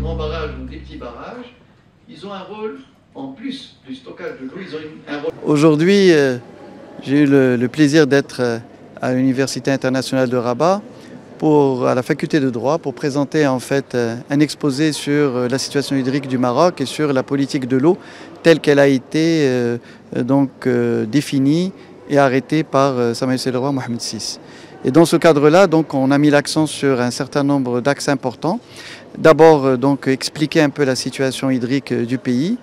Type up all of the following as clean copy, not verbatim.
grands barrages ou des petits barrages, ils ont un rôle, en plus du stockage de l'eau, ils ont un rôle. Aujourd'hui, j'ai eu le plaisir d'être à l'Université internationale de Rabat, à la faculté de droit, pour présenter en fait un exposé sur la situation hydrique du Maroc et sur la politique de l'eau telle qu'elle a été définie et arrêtée par Sa Majesté le Roi Mohammed VI. Et dans ce cadre-là, donc, on a mis l'accent sur un certain nombre d'axes importants. D'abord, donc, expliquer un peu la situation hydrique du pays.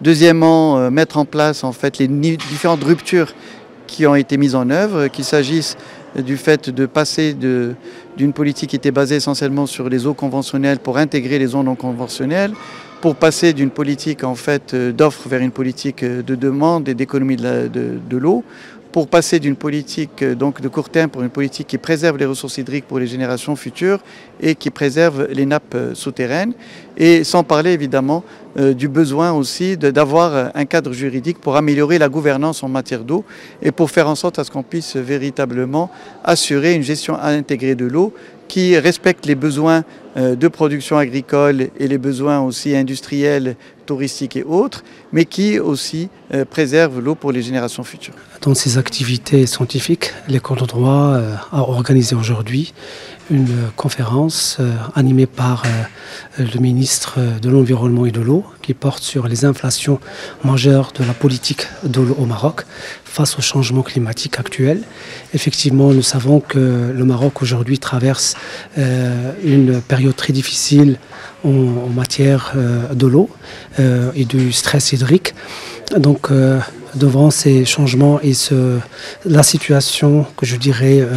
Deuxièmement, mettre en place en fait les différentes ruptures qui ont été mises en œuvre, qu'il s'agisse du fait de passer d'une politique qui était basée essentiellement sur les eaux conventionnelles pour intégrer les eaux non conventionnelles, pour passer d'une politique en fait d'offre vers une politique de demande et d'économie de l'eau, pour passer d'une politique donc de court terme pour une politique qui préserve les ressources hydriques pour les générations futures et qui préserve les nappes souterraines, et sans parler évidemment du besoin aussi d'avoir un cadre juridique pour améliorer la gouvernance en matière d'eau et pour faire en sorte à ce qu'on puisse véritablement assurer une gestion intégrée de l'eau qui respecte les besoins de production agricole et les besoins aussi industriels, touristiques et autres, mais qui aussi préserve l'eau pour les générations futures. Dans ces activités scientifiques, l'École de droit a organisé aujourd'hui une conférence animée par le ministre de l'Environnement et de l'eau qui porte sur les inflations majeures de la politique de l'eau au Maroc face au changement climatique actuel. Effectivement, nous savons que le Maroc aujourd'hui traverse une période très difficile en matière de l'eau et du stress hydrique. Donc, devant ces changements et la situation que je dirais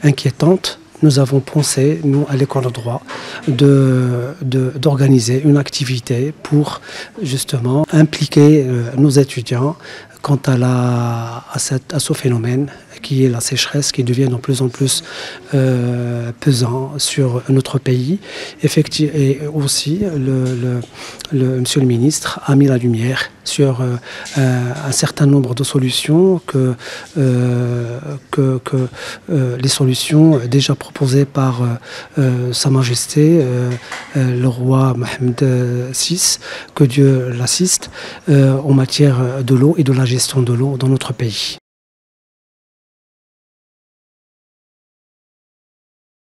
inquiétante, nous avons pensé, nous, à l'École de droit, d'organiser une activité pour justement impliquer nos étudiants quant à ce phénomène qui est la sécheresse, qui devient de plus en plus pesant sur notre pays. Effectivement, et aussi, Monsieur le ministre a mis la lumière sur un certain nombre de solutions les solutions déjà proposées par Sa Majesté le roi Mohammed VI, que Dieu l'assiste, en matière de l'eau et de la gestion de l'eau dans notre pays.